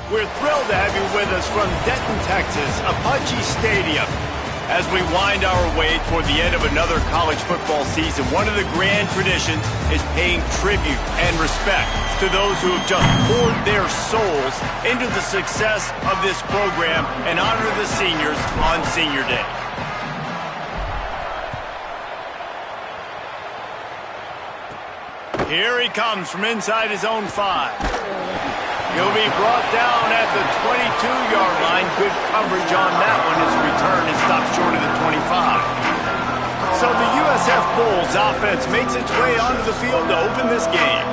We're thrilled to have you with us from Denton, Texas, Apache Stadium. As we wind our way toward the end of another college football season, one of the grand traditions is paying tribute and respect to those who have just poured their souls into the success of this program and honor the seniors on Senior Day. Here he comes from inside his own 5. He'll be brought down at the 22-yard line. Good coverage on that one. His return is stopped short of the 25. So the USF Bulls offense makes its way onto the field to open this game.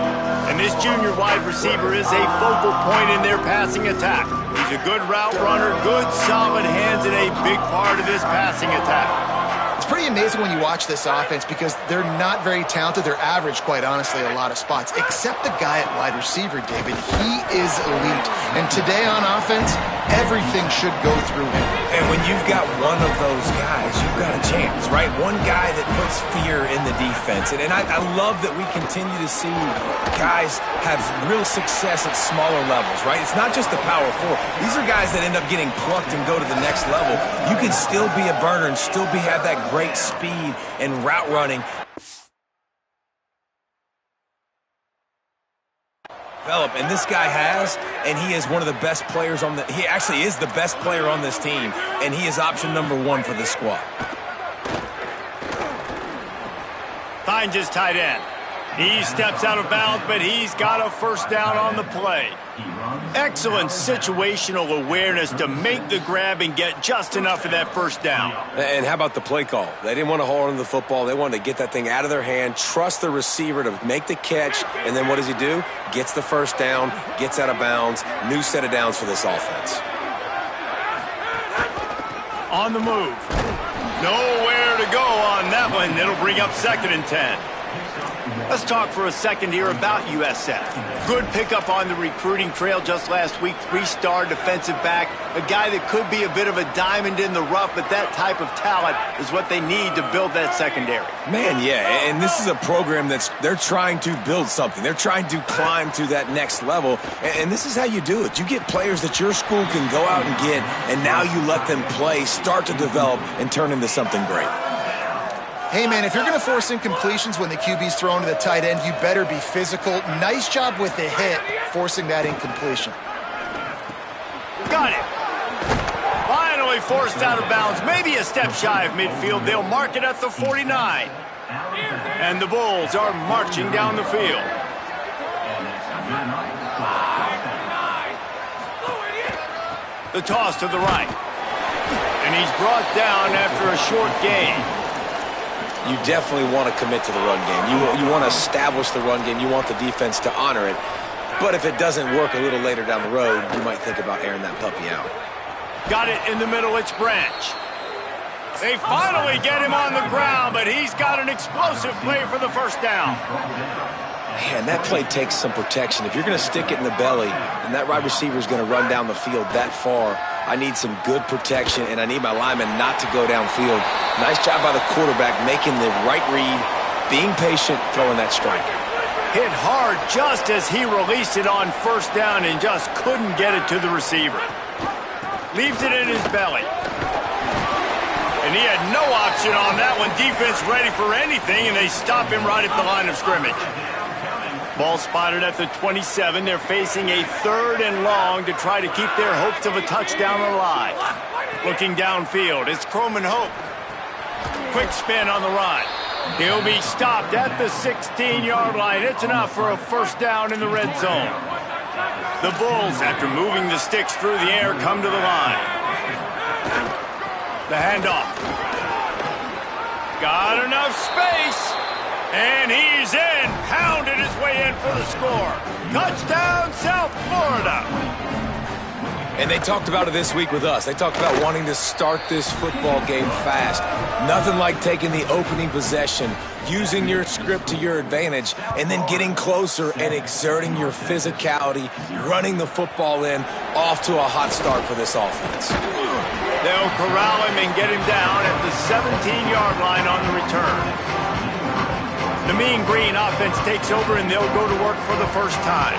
And this junior wide receiver is a focal point in their passing attack. He's a good route runner, good solid hands, and a big part of this passing attack. It's pretty amazing when you watch this offense because they're not very talented. They're average, quite honestly, a lot of spots. Except the guy at wide receiver, David. He is elite. And today on offense, everything should go through him. And when you've got one of those guys, you've got a chance, right? One guy that puts fear in the defense. And I love that we continue to see guys have real success at smaller levels, right? It's not just the power 4. These are guys that end up getting plucked and go to the next level. You can still be a burner and still have that great speed and route running. And this guy has, and he is one of the best players on he actually is the best player on this team, and he is option number 1 for this squad. Finds his tight end. He steps out of bounds, but he's got a first down on the play. Excellent situational awareness to make the grab and get just enough of that first down. And how about the play call? They didn't want to hold on to the football. They wanted to get that thing out of their hand, trust the receiver to make the catch, and then what does he do? Gets the first down, gets out of bounds, new set of downs for this offense. On the move. Nowhere to go on that one. It'll bring up 2nd and 10. Let's talk for a second here about USF. Good pickup on the recruiting trail just last week. 3-star defensive back. A guy that could be a bit of a diamond in the rough, but that type of talent is what they need to build that secondary. Man, yeah, and this is a program they're trying to build something. They're trying to climb to that next level, and this is how you do it. You get players that your school can go out and get, and now you let them play, start to develop, and turn into something great. Hey, man, if you're going to force incompletions when the QB's thrown to the tight end, you better be physical. Nice job with the hit, forcing that incompletion. Got it. Finally forced out of bounds. Maybe a step shy of midfield. They'll mark it at the 49. And the Bulls are marching down the field. The toss to the right. And he's brought down after a short gain. You definitely want to commit to the run game. You want to establish the run game. You want the defense to honor it. But if it doesn't work a little later down the road, you might think about airing that puppy out. Got it in the middle. It's Branch. They finally get him on the ground, but he's got an explosive play for the first down. Man, that play takes some protection. If you're going to stick it in the belly and that wide receiver is going to run down the field that far, I need some good protection, and I need my lineman not to go downfield. Nice job by the quarterback making the right read, being patient, throwing that strike. Hit hard just as he released it on first down and just couldn't get it to the receiver. Leaves it in his belly. And he had no option on that one. Defense ready for anything, and they stop him right at the line of scrimmage. Ball spotted at the 27. They're facing a 3rd and long to try to keep their hopes of a touchdown alive. Looking downfield, it's Croman Hope. Quick spin on the run. He'll be stopped at the 16-yard line. It's enough for a first down in the red zone. The Bulls, after moving the sticks through the air, come to the line. The handoff. Got enough space. And he's in. Pounded his way in for the score. Touchdown, South Florida. And they talked about it this week with us. They talked about wanting to start this football game fast. Nothing like taking the opening possession, using your script to your advantage, and then getting closer and exerting your physicality, running the football in, off to a hot start for this offense. They'll corral him and get him down at the 17-yard line on the return. The Mean Green offense takes over, and they'll go to work for the first time.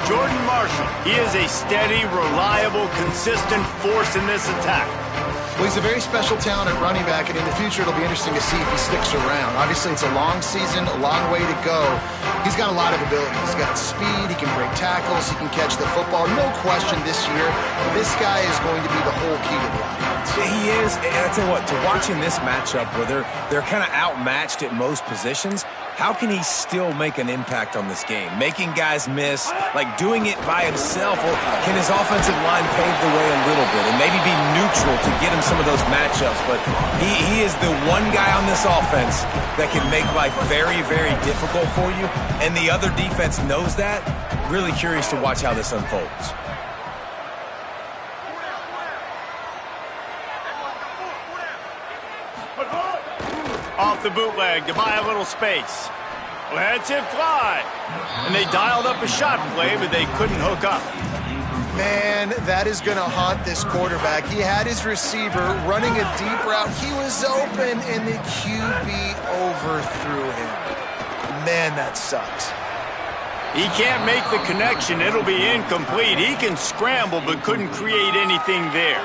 Jordan Marshall. He is a steady, reliable, consistent force in this attack. Well, he's a very special talent at running back, and in the future it'll be interesting to see if he sticks around. Obviously, it's a long season, a long way to go. He's got a lot of ability. He's got speed, he can break tackles, he can catch the football. No question this year, this guy is going to be the whole key to the offense. He is, and I tell you what, to watching this matchup where they're kind of outmatched at most positions, how can he still make an impact on this game? Making guys miss, like doing it by himself, or can his offensive line pave the way a little bit and maybe be neutral to get him some of those matchups? But he is the one guy on this offense that can make life very, very difficult for you, and the other defense knows that. Really curious to watch how this unfolds. Off the bootleg to buy a little space. Let's it fly. And they dialed up a shot play, but they couldn't hook up. Man, that is going to haunt this quarterback. He had his receiver running a deep route. He was open, and the QB overthrew him. Man, that sucks. He can't make the connection. It'll be incomplete. He can scramble, but couldn't create anything there.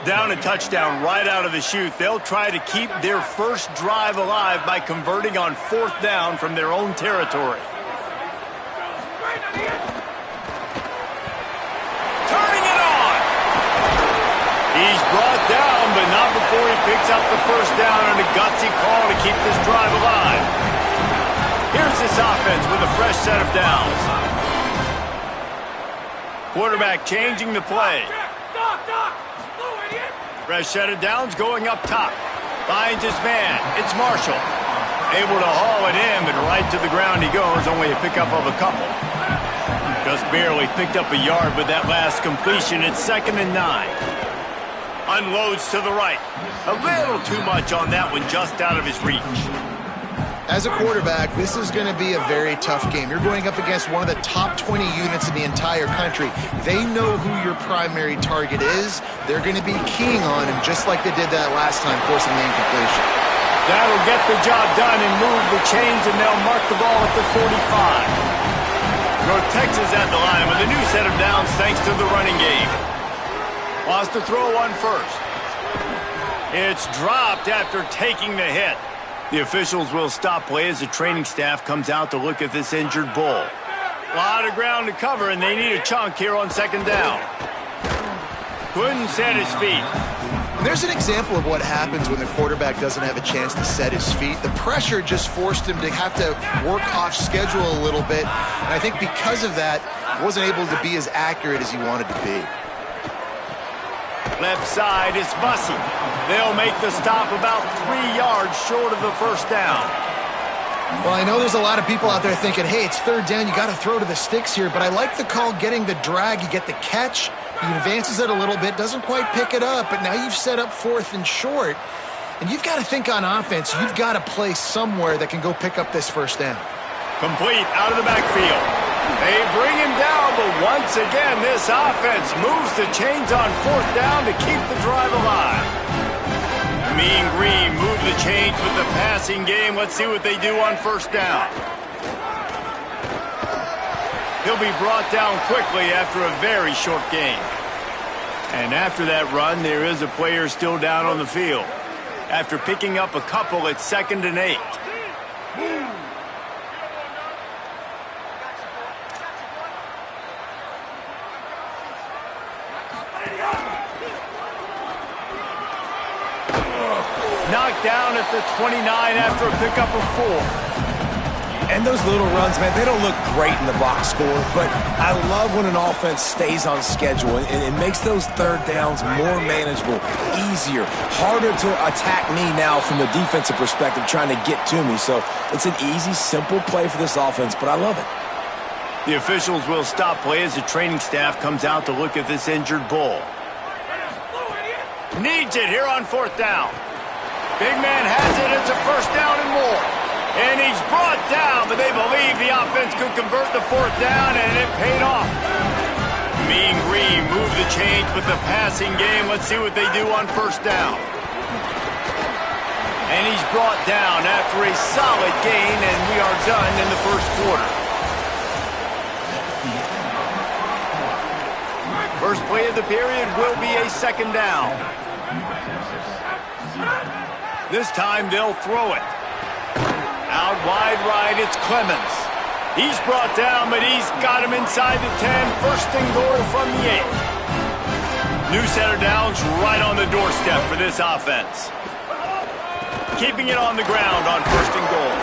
Down a touchdown right out of the chute. They'll try to keep their first drive alive by converting on 4th down from their own territory. Turning it on! He's brought down, but not before he picks up the first down on a gutsy call to keep this drive alive. Here's this offense with a fresh set of downs. Quarterback changing the play. Fresh set of downs going up top. Finds his man. It's Marshall. Able to haul it in, but right to the ground he goes. Only a pickup of a couple. Just barely picked up a yard with that last completion. It's 2nd and 9. Unloads to the right. A little too much on that one, just out of his reach. As a quarterback, this is going to be a very tough game. You're going up against one of the top 20 units in the entire country. They know who your primary target is. They're going to be keying on him just like they did that last time, forcing the incompletion. That'll get the job done and move the chains, and they'll mark the ball at the 45. North Texas at the line with a new set of downs thanks to the running game. Wants to throw on first. It's dropped after taking the hit. The officials will stop play as the training staff comes out to look at this injured bull. A lot of ground to cover, and they need a chunk here on 2nd down. Couldn't set his feet. And there's an example of what happens when the quarterback doesn't have a chance to set his feet. The pressure just forced him to have to work off schedule a little bit. And I think because of that, he wasn't able to be as accurate as he wanted to be. Left side is Bussey. They'll make the stop about 3 yards short of the first down. Well, I know there's a lot of people out there thinking, hey, it's 3rd down, you got to throw to the sticks here, but I like the call getting the drag. You get the catch, he advances it a little bit, doesn't quite pick it up, but now you've set up 4th and short, and you've got to think on offense. You've got to play somewhere that can go pick up this first down. Complete out of the backfield. They bring him down, but once again, this offense moves the chains on 4th down to keep the drive alive. Mean Green move the chains with the passing game. Let's see what they do on 1st down. He'll be brought down quickly after a very short game. And after that run, there is a player still down on the field. After picking up a couple, it's 2nd and 8. Knocked down at the 29 after a pickup of 4. And those little runs, man, they don't look great in the box score, but I love when an offense stays on schedule and it makes those 3rd downs more manageable, easier, harder to attack me now from the defensive perspective trying to get to me. So it's an easy, simple play for this offense, but I love it. The officials will stop play as the training staff comes out to look at this injured bull. Needs it here on 4th down. Big man has it. It's a 1st down and more. And he's brought down, but they believe the offense could convert the 4th down, and it paid off. Mean Green moved the chains with the passing game. Let's see what they do on 1st down. And he's brought down after a solid gain, and we are done in the 1st quarter. First play of the period will be a second down. This time they'll throw it. Out wide right, it's Clemens. He's brought down, but he's got him inside the 10. First and goal from the 8. New center downs right on the doorstep for this offense. Keeping it on the ground on first and goal.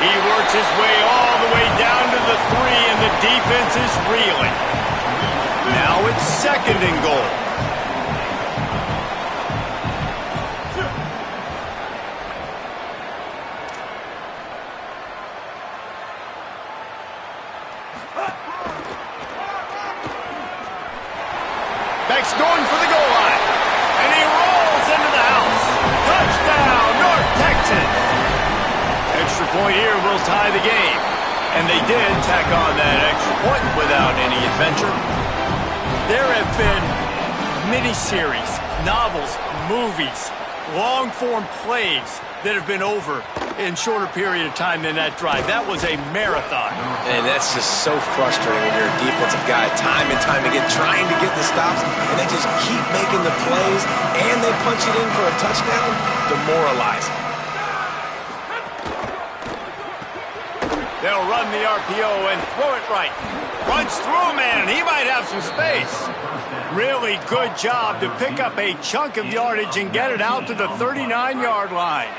He works his way all the way down to the 3, and the defense is reeling. Now it's second and goal. Beck's going for the goal line. And he rolls into the house. Touchdown, North Texas. Extra point here will tie the game. And they did tack on that extra point without any adventure. There have been miniseries, novels, movies, long-form plays that have been over in shorter period of time than that drive. That was a marathon. And that's just so frustrating when you're a defensive guy, time and time again, trying to get the stops, and they just keep making the plays, and they punch it in for a touchdown. Demoralizing. They'll run the RPO and throw it right. Runs through a man, and he might have some space. Really good job to pick up a chunk of yardage and get it out to the 39-yard line.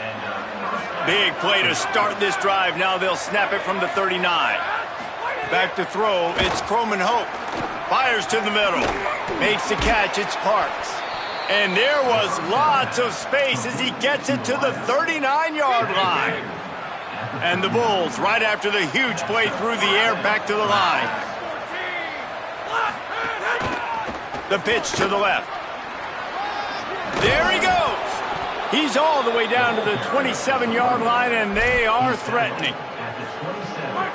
Big play to start this drive. Now they'll snap it from the 39. Back to throw. It's Croman Hope. Fires to the middle. Makes the catch. It's Parks. And there was lots of space as he gets it to the 39-yard line. And the Bulls, right after the huge play through the air, back to the line. The pitch to the left. There he goes. He's all the way down to the 27-yard line, and they are threatening.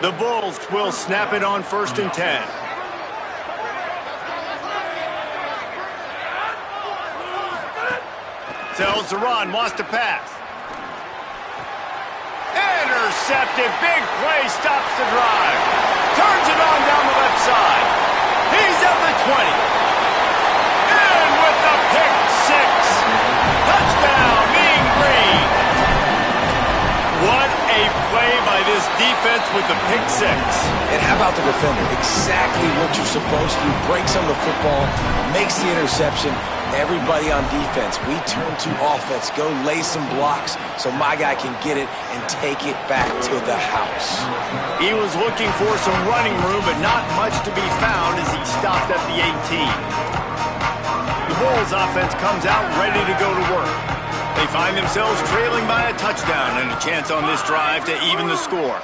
The Bulls will snap it on first and 10. Sells the run, wants to pass. Intercepted, big play, stops the drive. Turns it on down the left side. He's at the 20. And with the pick six. Touchdown, Mean Green. What a play by this defense with the pick six. And how about the defender? Exactly what you're supposed to. Breaks on the football, makes the interception. Everybody on defense, we turn to offense. Go lay some blocks so my guy can get it and take it back to the house. He was looking for some running room, but not much to be found as he stopped at the 18. The Bulls offense comes out ready to go to work. They find themselves trailing by a touchdown and a chance on this drive to even the score.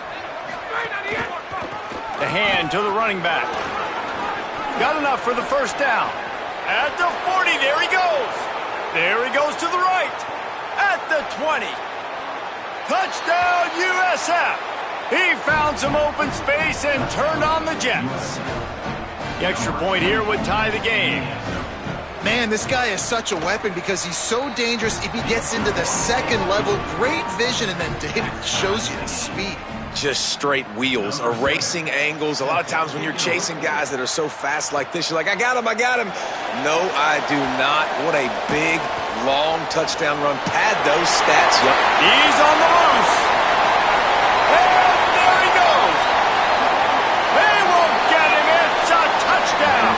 The hand to the running back. Got enough for the first down. At the 40, there he goes. There he goes to the right. At the 20. Touchdown, USF. He found some open space and turned on the Jets. The extra point here would tie the game. Man, this guy is such a weapon because he's so dangerous if he gets into the second level. Great vision, and then David shows you the speed. Just straight wheels, erasing angles. A lot of times when you're chasing guys that are so fast like this, you're like, I got him. No, I do not. What a big, long touchdown run. Pad those stats. Yep. He's on the loose. And there he goes. They will get him. It's a touchdown.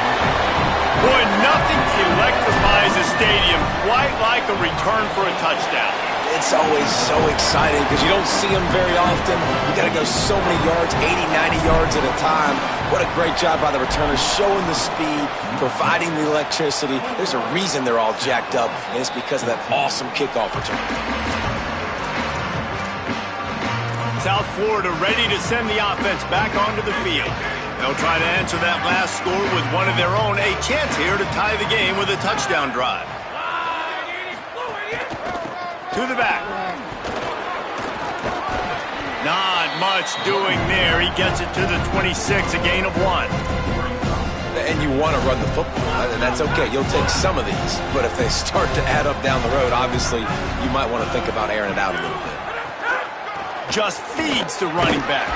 Boy, nothing electrifies a stadium quite like a return for a touchdown. It's always so exciting because you don't see them very often. You got to go so many yards, 80, 90 yards at a time. What a great job by the returners, showing the speed, providing the electricity. There's a reason they're all jacked up, and it's because of that awesome kickoff return. South Florida ready to send the offense back onto the field. They'll try to answer that last score with one of their own. A chance here to tie the game with a touchdown drive. To the back. Not much doing there. He gets it to the 26, a gain of 1. And you want to run the football, and that's okay. You'll take some of these. But if they start to add up down the road, obviously, you might want to think about airing it out a little bit. Just feeds the running back.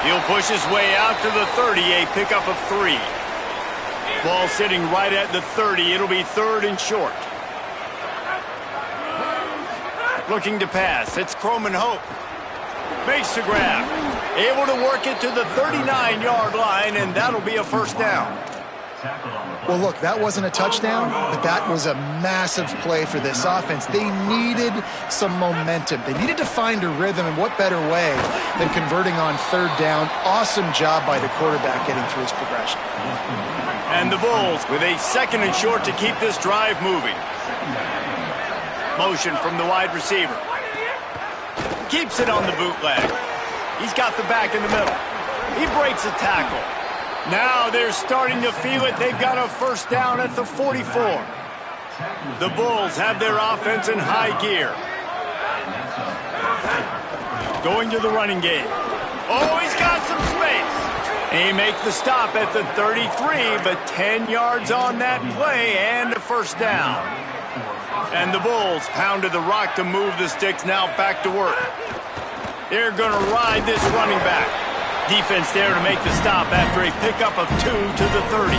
He'll push his way out to the 30, a pickup of 3. Ball sitting right at the 30. It'll be 3rd and short. Looking to pass. It's Croman Hope. Makes the grab. Able to work it to the 39-yard line, and that'll be a 1st down. Well, look, that wasn't a touchdown, but that was a massive play for this offense. They needed some momentum. They needed to find a rhythm, and what better way than converting on 3rd down. Awesome job by the quarterback getting through his progression. And the Bulls with a 2nd and short to keep this drive moving. Motion from the wide receiver. Keeps it on the bootleg. He's got the back in the middle. He breaks a tackle. Now they're starting to feel it. They've got a 1st down at the 44. The Bulls have their offense in high gear. Going to the running game. Oh, he's got some space. He makes the stop at the 33, but 10 yards on that play and a 1st down. And the Bulls pounded the rock to move the sticks, now back to work. They're going to ride this running back. Defense there to make the stop after a pickup of 2 to the 30.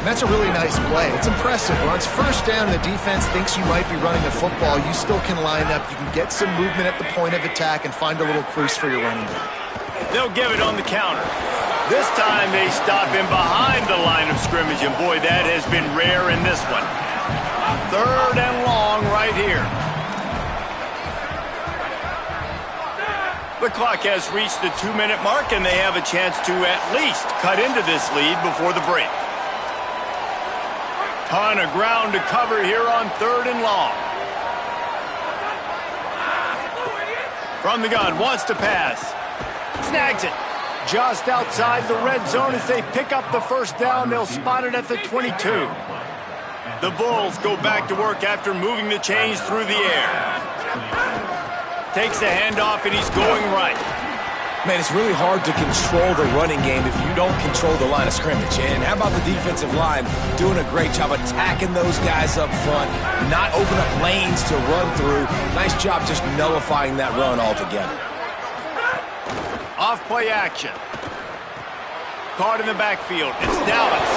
And that's a really nice play. It's impressive. When it's 1st down and the defense thinks you might be running the football, you still can line up. You can get some movement at the point of attack and find a little crease for your running back. They'll give it on the counter. This time they stop him behind the line of scrimmage, and boy, that has been rare in this one. 3rd and long right here. The clock has reached the 2-minute mark, and they have a chance to at least cut into this lead before the break. Ton of ground to cover here on 3rd and long. From the gun, wants to pass. Snags it. Just outside the red zone as they pick up the 1st down. They'll spot it at the 22. The Bulls go back to work after moving the chains through the air. Takes the handoff, and he's going right. Man, it's really hard to control the running game if you don't control the line of scrimmage. And how about the defensive line doing a great job attacking those guys up front, not open up lanes to run through. Nice job just nullifying that run altogether. Off-play action. Caught in the backfield. It's Dallas.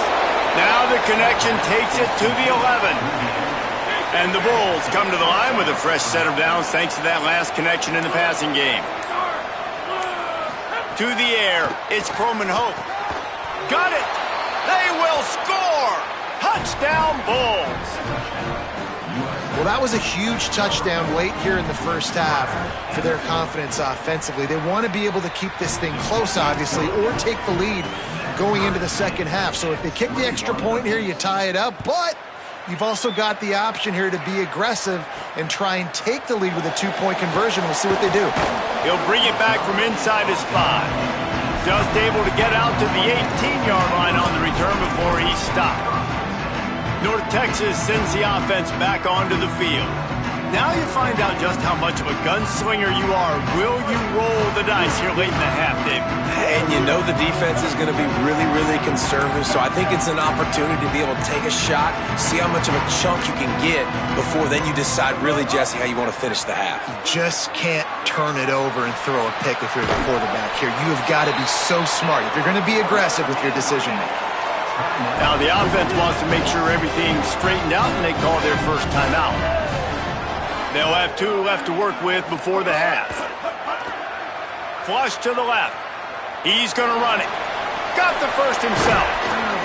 Now the connection takes it to the 11. And the Bulls come to the line with a fresh set of downs thanks to that last connection in the passing game. To the air, it's Croman Hope. Got it! They will score! Touchdown, Bulls! Well, that was a huge touchdown late here in the 1st half for their confidence offensively. They want to be able to keep this thing close, obviously, or take the lead going into the 2nd half. So if they kick the extra point here, you tie it up, but you've also got the option here to be aggressive and try and take the lead with a 2-point conversion. We'll see what they do. He'll bring it back from inside his 5. Just able to get out to the 18-yard line on the return before he's stopped. North Texas sends the offense back onto the field. Now you find out just how much of a gunslinger you are. Will you roll the dice here late in the half, Dave? And you know the defense is going to be really, really conservative, so I think it's an opportunity to be able to take a shot, see how much of a chunk you can get before then you decide really, Jesse, how you want to finish the half. You just can't turn it over and throw a pick if you're the quarterback here. You have got to be so smart if you're going to be aggressive with your decision-making. Now the offense wants to make sure everything's straightened out, and they call their first timeout. They'll have 2 left to work with before the half. Flush to the left. He's going to run it. Got the first himself.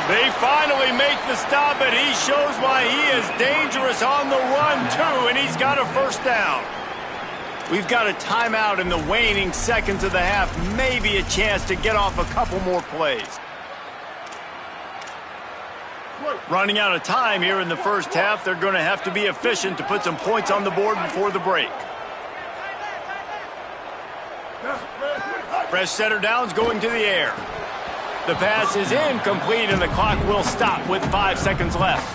They finally make the stop, but he shows why he is dangerous on the run, too, and he's got a 1st down. We've got a timeout in the waning seconds of the half. Maybe a chance to get off a couple more plays. Running out of time here in the 1st half. They're going to have to be efficient to put some points on the board before the break. Fresh set of downs going to the air. The pass is incomplete, and the clock will stop with 5 seconds left.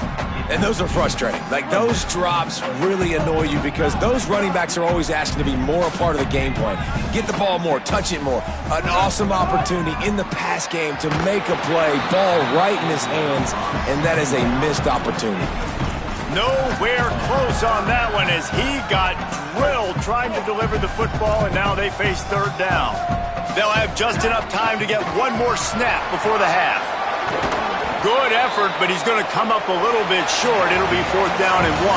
And those are frustrating. Like, those drops really annoy you because those running backs are always asking to be more a part of the game plan. Get the ball more, touch it more. An awesome opportunity in the pass game to make a play, ball right in his hands, and that is a missed opportunity. Nowhere close on that one as he got drilled trying to deliver the football, and now they face 3rd down. They'll have just enough time to get one more snap before the half. Good effort, but he's going to come up a little bit short. It'll be 4th down and 1.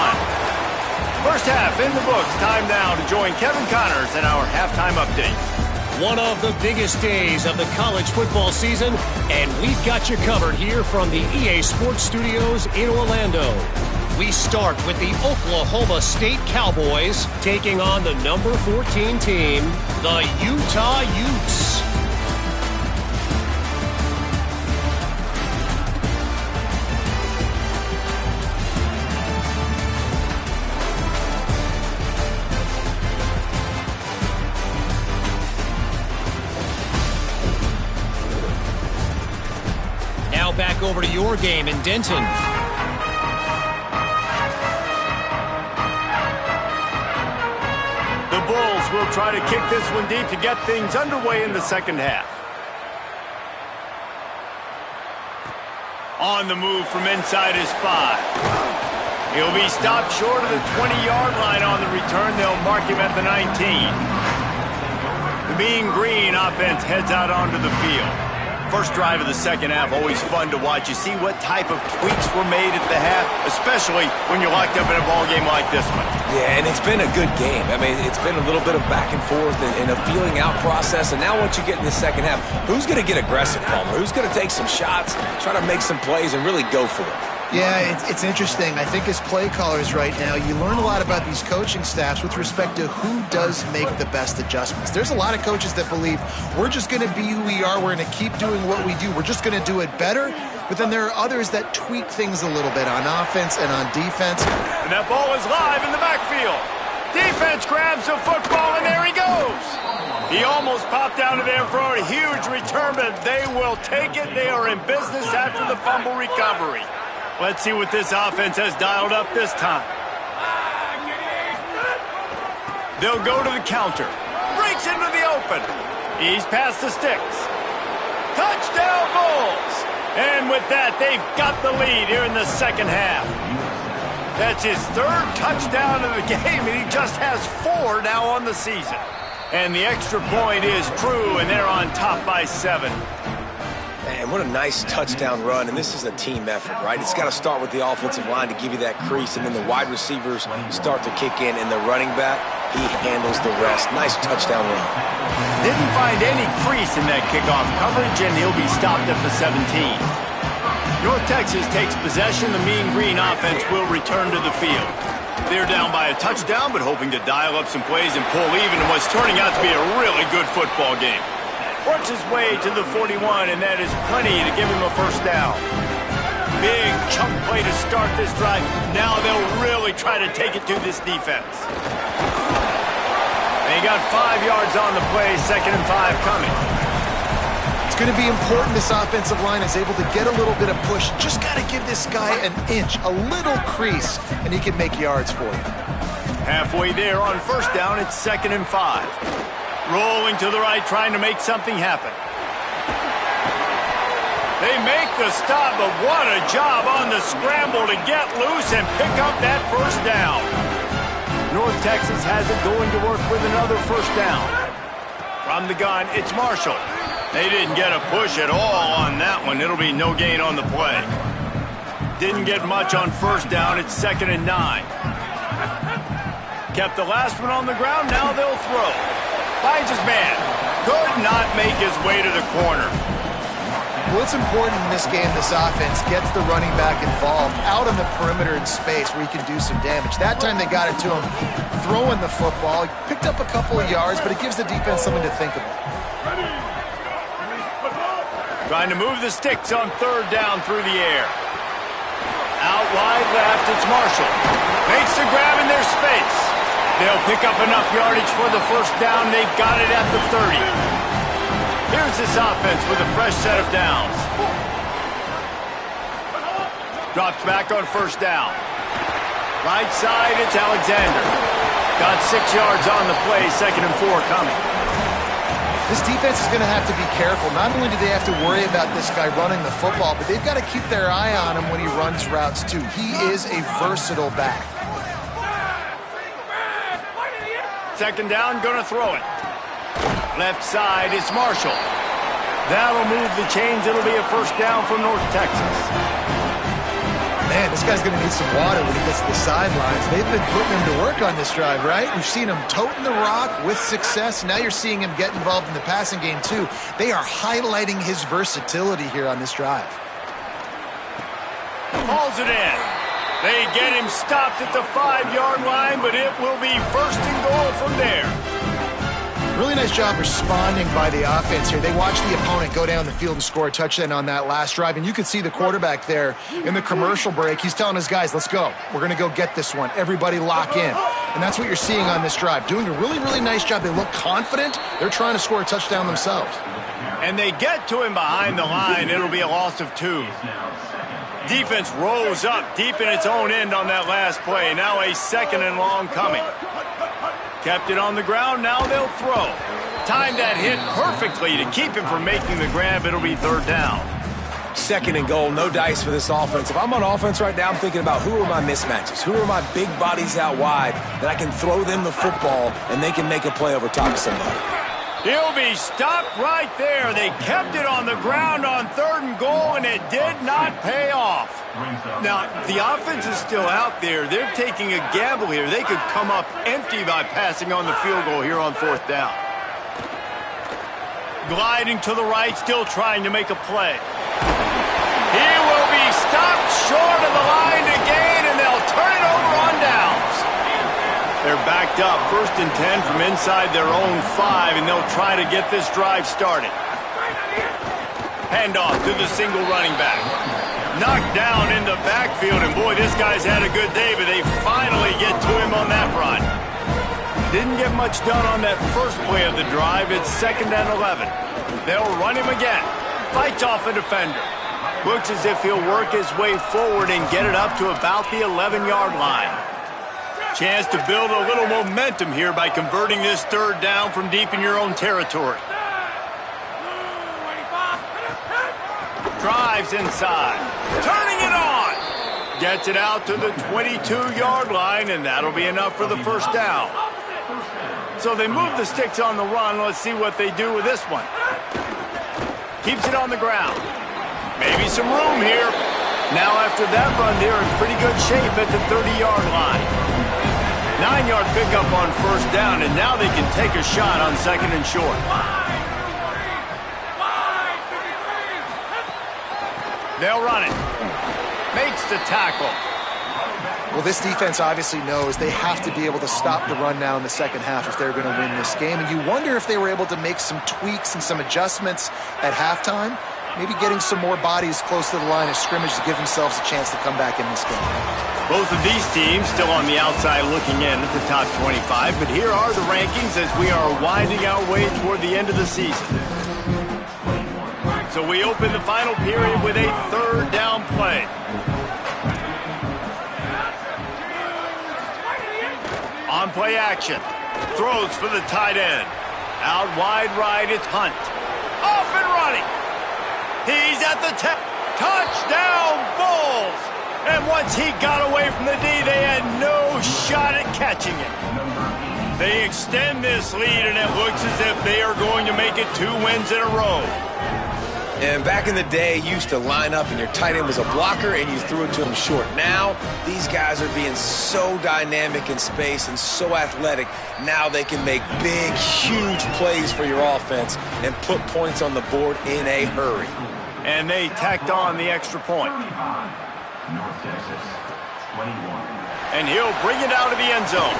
First half in the books. Time now to join Kevin Connors in our halftime update. One of the biggest days of the college football season, and we've got you covered here from the EA Sports Studios in Orlando. We start with the Oklahoma State Cowboys taking on the number 14 team, the Utah Utes. Now back over to your game in Denton. The Bulls will try to kick this one deep to get things underway in the second half. On the move from inside his 5. He'll be stopped short of the 20-yard line on the return. They'll mark him at the 19. The Mean Green offense heads out onto the field. First drive of the second half, always fun to watch. You see what type of tweaks were made at the half, especially when you're locked up in a ball game like this one. Yeah, and it's been a good game. I mean, it's been a little bit of back and forth and a feeling out process. And now once you get in the second half, who's going to get aggressive, Palmer? Who's going to take some shots, try to make some plays, and really go for it? Yeah, it's interesting. I think as play callers right now, you learn a lot about these coaching staffs with respect to who does make the best adjustments. There's a lot of coaches that believe we're just going to be who we are. We're going to keep doing what we do. We're just going to do it better. But then there are others that tweak things a little bit on offense and on defense. And that ball is live in the backfield. Defense grabs the football, and there he goes. He almost popped out of there for a huge return, but they will take it. They are in business after the fumble recovery. Let's see what this offense has dialed up this time. They'll go to the counter. Breaks into the open. He's past the sticks. Touchdown Bulls! And with that, they've got the lead here in the second half. That's his 3rd touchdown of the game, and he just has 4 now on the season. And the extra point is true, and they're on top by 7. Man, what a nice touchdown run, and this is a team effort, right? It's got to start with the offensive line to give you that crease, and then the wide receivers start to kick in, and the running back, he handles the rest. Nice touchdown run. Didn't find any crease in that kickoff coverage, and he'll be stopped at the 17. North Texas takes possession. The Mean Green offense will return to the field. They're down by a touchdown, but hoping to dial up some plays and pull even in what's turning out to be a really good football game. Works his way to the 41, and that is plenty to give him a first down. Big chunk play to start this drive. Now they'll really try to take it to this defense. They got 5 yards on the play, 2nd and 5 coming. It's going to be important this offensive line is able to get a little bit of push. Just got to give this guy an inch, a little crease, and he can make yards for you. Halfway there on first down, it's 2nd and 5. Rolling to the right, trying to make something happen. They make the stop, but what a job on the scramble to get loose and pick up that first down. North Texas has it going to work with another first down. From the gun, it's Marshall. They didn't get a push at all on that one. It'll be no gain on the play. Didn't get much on first down. It's 2nd and 9. Kept the last one on the ground. Now they'll throw. Finds his man. Could not make his way to the corner. Well, it's important in this game, this offense gets the running back involved out on the perimeter in space where he can do some damage. That time they got it to him throwing the football. He picked up a couple of yards, but it gives the defense something to think about. Trying to move the sticks on 3rd down through the air. Out wide left, it's Marshall. Makes the grab in their space. They'll pick up enough yardage for the first down. They've got it at the 30. Here's this offense with a fresh set of downs. Drops back on first down. Right side, it's Alexander. Got 6 yards on the play, 2nd and 4 coming. This defense is going to have to be careful. Not only do they have to worry about this guy running the football, but they've got to keep their eye on him when he runs routes too. He is a versatile back. 2nd down, gonna throw it. Left side, it's Marshall. That'll move the chains. It'll be a first down for North Texas. Man, this guy's going to need some water when he gets to the sidelines. They've been putting him to work on this drive, right? We've seen him toting the rock with success. Now you're seeing him get involved in the passing game, too. They are highlighting his versatility here on this drive. Hauls it in. They get him stopped at the 5-yard line, but it will be first and goal from there. Really nice job responding by the offense here. They watched the opponent go down the field and score a touchdown on that last drive, and you could see the quarterback there in the commercial break. He's telling his guys, let's go. We're going to go get this one. Everybody lock in. And that's what you're seeing on this drive. Doing a really, really nice job. They look confident. They're trying to score a touchdown themselves. And they get to him behind the line. It'll be a loss of 2. Defense rose up deep in its own end on that last play. Now a second and long coming. Kept it on the ground, now they'll throw. Timed that hit perfectly to keep him from making the grab. It'll be third down. Second and goal, no dice for this offense. If I'm on offense right now, I'm thinking about who are my mismatches? Who are my big bodies out wide that I can throw them the football and they can make a play over top of somebody. He'll be stopped right there. They kept it on the ground on third and goal, and it did not pay off. Now, the offense is still out there. They're taking a gamble here. They could come up empty by passing on the field goal here on fourth down. Gliding to the right, still trying to make a play. He will be stopped short of the line to gain, and they'll turn it over on downs. They're backed up, 1st and 10 from inside their own 5, and they'll try to get this drive started. Handoff to the single running back. Knocked down in the backfield, and boy, this guy's had a good day, but they finally get to him on that run. Didn't get much done on that first play of the drive. It's 2nd and 11. They'll run him again. Fights off a defender. Looks as if he'll work his way forward and get it up to about the 11-yard line. Chance to build a little momentum here by converting this third down from deep in your own territory. Drives inside. Turning it on. Gets it out to the 22-yard line, and that'll be enough for the first down. So they move the sticks on the run. Let's see what they do with this one. Keeps it on the ground. Maybe some room here. Now after that run, they're in pretty good shape at the 30-yard line. 9-yard pickup on first down, and now they can take a shot on 2nd and short. They'll run it. Makes the tackle. Well, this defense obviously knows they have to be able to stop the run now in the second half if they're going to win this game. And you wonder if they were able to make some tweaks and some adjustments at halftime, maybe getting some more bodies close to the line of scrimmage to give themselves a chance to come back in this game. Both of these teams still on the outside looking in at the top 25, but here are the rankings as we are winding our way toward the end of the season. So we open the final period with a third down play. On play action. Throws for the tight end. Out wide right, it's Hunt. Off and running. He's at the touchdown Bulls. And once he got away from the D, they had no shot at catching it. They extend this lead, and it looks as if they are going to make it 2 wins in a row. And back in the day, you used to line up and your tight end was a blocker and you threw it to him short. Now, these guys are being so dynamic in space and so athletic. Now they can make big, huge plays for your offense and put points on the board in a hurry. And they tacked on the extra point. North Texas, 21. And he'll bring it out of the end zone.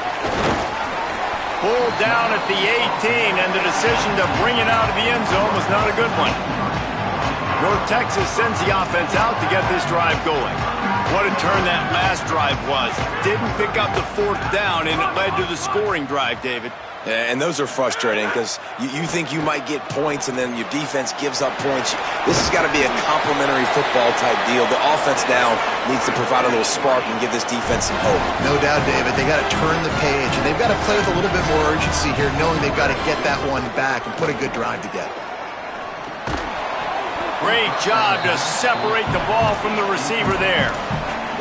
Pulled down at the 18, and the decision to bring it out of the end zone was not a good one. North Texas sends the offense out to get this drive going. What a turn that last drive was. Didn't pick up the 4th down, and it led to the scoring drive, David. Yeah, and those are frustrating because you think you might get points and then your defense gives up points. This has got to be a complementary football type deal. The offense now needs to provide a little spark and give this defense some hope. No doubt, David. They got to turn the page, and they've got to play with a little bit more urgency here, knowing they've got to get that one back and put a good drive together. Great job to separate the ball from the receiver there.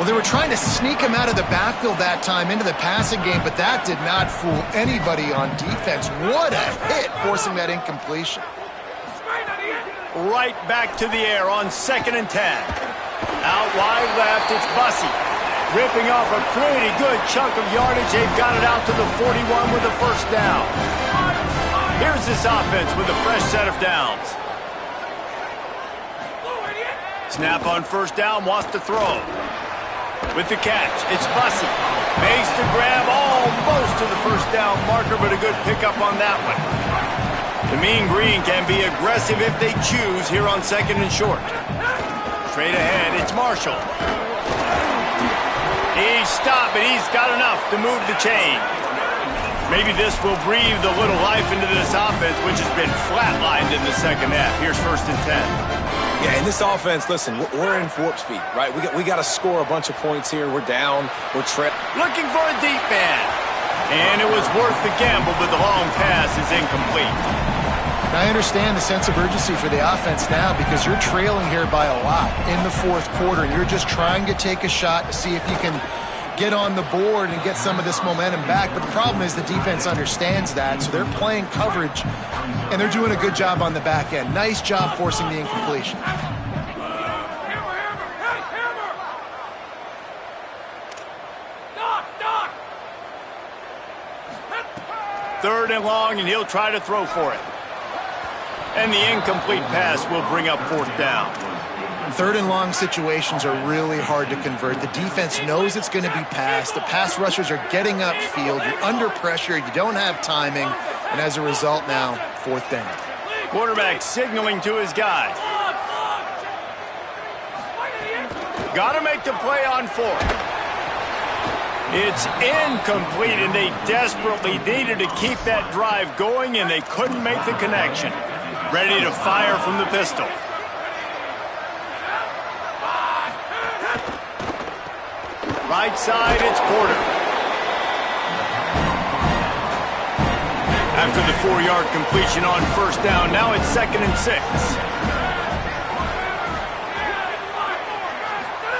Well, they were trying to sneak him out of the backfield that time into the passing game, but that did not fool anybody on defense. What a hit, forcing that incompletion. right back to the air on 2nd and 10. Out wide left, it's Bussey. Ripping off a pretty good chunk of yardage. They've got it out to the 41 with a first down. Here's this offense with a fresh set of downs. Snap on first down, wants to throw. With the catch, it's Bussey. Makes the grab almost to the first down marker, but a good pickup on that one. The Mean Green can be aggressive if they choose here on 2nd and short. Straight ahead, it's Marshall. He's stopped, but he's got enough to move the chain. Maybe this will breathe a little life into this offense, which has been flatlined in the second half. Here's 1st and 10. Yeah, in this offense, listen, we're in warp speed, right? We got to score a bunch of points here. We're down. We're tripped. Looking for a deep man. And it was worth the gamble, but the long pass is incomplete. I understand the sense of urgency for the offense now because you're trailing here by a lot in the 4th quarter. And you're just trying to take a shot to see if you can get on the board and get some of this momentum back. But the problem is the defense understands that, so they're playing coverage, and they're doing a good job on the back end. Nice job forcing the incompletion. Third and long, and he'll try to throw for it. And the incomplete pass will bring up 4th down. 3rd and long situations are really hard to convert. The defense knows it's going to be passed. The pass rushers are getting upfield. You're under pressure. You don't have timing. And as a result now, 4th down. Quarterback signaling to his guys. Got to make the play on 4th. It's incomplete, and they desperately needed to keep that drive going, and they couldn't make the connection. Ready to fire from the pistol. Right side, it's Porter. After the 4-yard completion on first down, now it's 2nd and 6.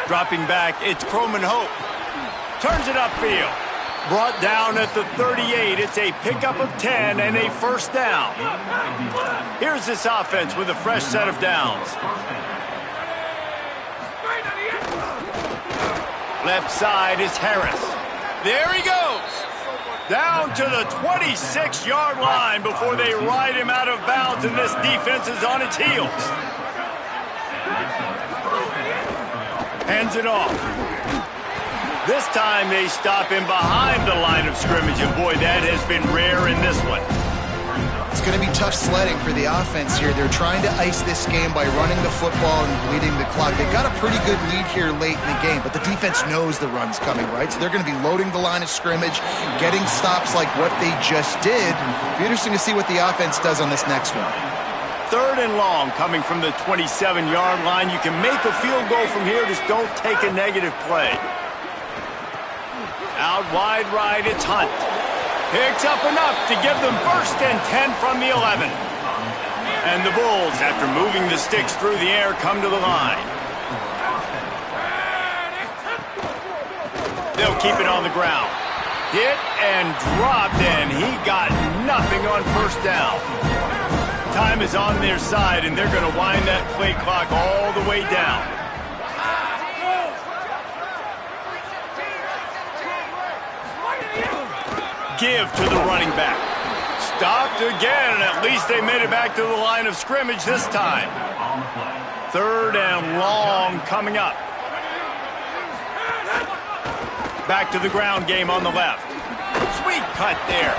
Dropping back, it's Croman Hope. Turns it upfield. Brought down at the 38. It's a pickup of 10 and a first down. Here's this offense with a fresh set of downs. Left side is Harris. There he goes. Down to the 26-yard line before they ride him out of bounds, and this defense is on its heels. Hands it off. This time they stop him behind the line of scrimmage, and boy, that has been rare in this one. It's going to be tough sledding for the offense here. They're trying to ice this game by running the football and bleeding the clock. They've got a pretty good lead here late in the game, but the defense knows the run's coming, right? So they're going to be loading the line of scrimmage, getting stops like what they just did. It'll be interesting to see what the offense does on this next one. 3rd and long coming from the 27-yard line. You can make a field goal from here, just don't take a negative play. Out wide right, it's Hunt. Picks up enough to give them 1st and 10 from the 11. And the Bulls, after moving the sticks through the air, come to the line. They'll keep it on the ground. Hit and dropped, and he got nothing on first down. Time is on their side, and they're going to wind that play clock all the way down. Give to the running back. Stopped again, and at least they made it back to the line of scrimmage this time. 3rd and long coming up. Back to the ground game on the left. Sweet cut there.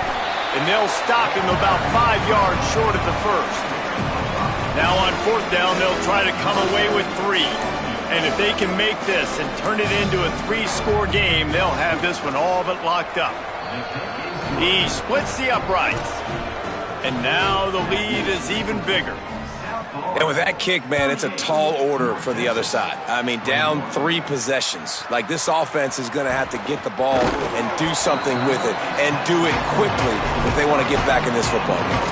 And they'll stop him about 5 yards short of the first. Now on 4th down, they'll try to come away with 3. And if they can make this and turn it into a 3-score game, they'll have this one all but locked up. He splits the uprights. And now the lead is even bigger. And with that kick, man, it's a tall order for the other side. I mean, down 3 possessions. Like, this offense is going to have to get the ball and do something with it, and do it quickly if they want to get back in this football game.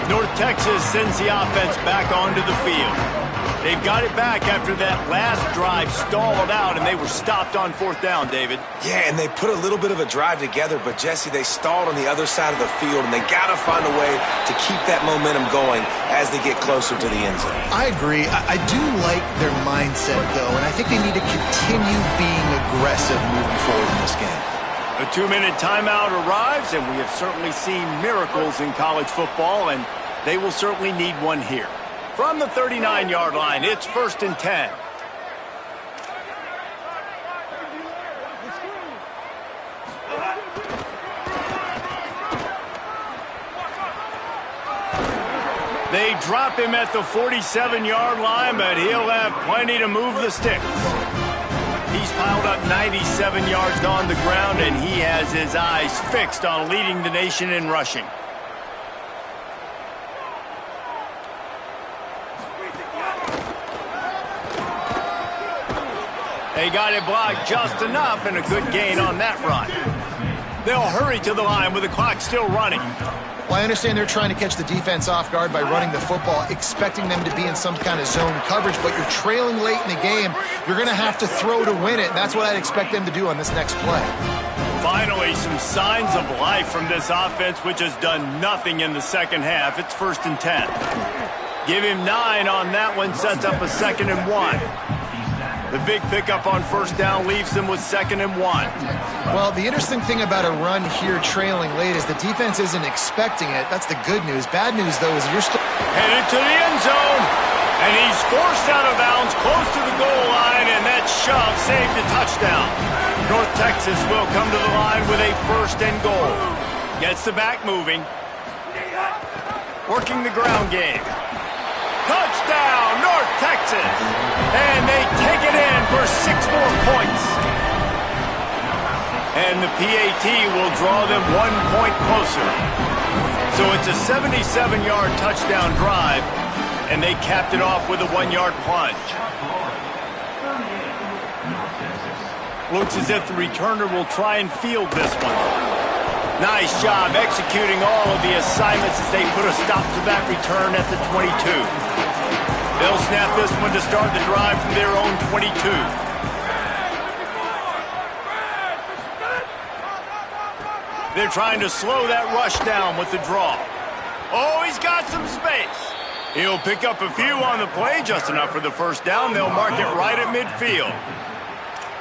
North Texas sends the offense back onto the field. They've got it back after that last drive stalled out, and they were stopped on 4th down, David. Yeah, and they put a little bit of a drive together, but, Jesse, they stalled on the other side of the field, and they got to find a way to keep that momentum going as they get closer to the end zone. I agree. I do like their mindset, though, and I think they need to continue being aggressive moving forward in this game. A 2-minute timeout arrives, and we have certainly seen miracles in college football, and they will certainly need one here. From the 39-yard line, it's 1st and 10. They drop him at the 47-yard line, but he'll have plenty to move the sticks. He's piled up 97 yards on the ground, and he has his eyes fixed on leading the nation in rushing. They got it blocked just enough, and a good gain on that run. They'll hurry to the line with the clock still running. Well, I understand they're trying to catch the defense off guard by running the football, expecting them to be in some kind of zone coverage, but you're trailing late in the game. You're going to have to throw to win it, and that's what I'd expect them to do on this next play. Finally, some signs of life from this offense, which has done nothing in the second half. It's 1st and 10. Give him 9 on that one, sets up a 2nd and 1. The big pickup on 1st down leaves them with 2nd and 1. Well, the interesting thing about a run here trailing late is the defense isn't expecting it. That's the good news. Bad news, though, is you're still headed to the end zone, and he's forced out of bounds close to the goal line, and that shove saved a touchdown. North Texas will come to the line with a 1st and goal. Gets the back moving. Working the ground game. Touchdown, North Texas! And they take it in for 6 more points. And the PAT will draw them 1 point closer. So it's a 77-yard touchdown drive, and they capped it off with a 1-yard plunge. Looks as if the returner will try and field this one. Nice job executing all of the assignments as they put a stop to that return at the 22. They'll snap this one to start the drive from their own 22. They're trying to slow that rush down with the draw. Oh, he's got some space. He'll pick up a few on the play, just enough for the 1st down. They'll mark it right at midfield.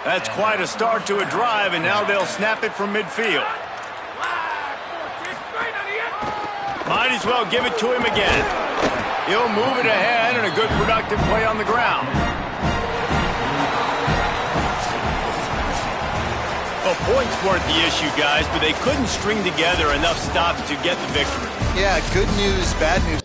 That's quite a start to a drive, and now they'll snap it from midfield. Might as well give it to him again. He'll move it ahead, and a good productive play on the ground. Well, points weren't the issue, guys, but they couldn't string together enough stops to get the victory. Yeah, good news, bad news.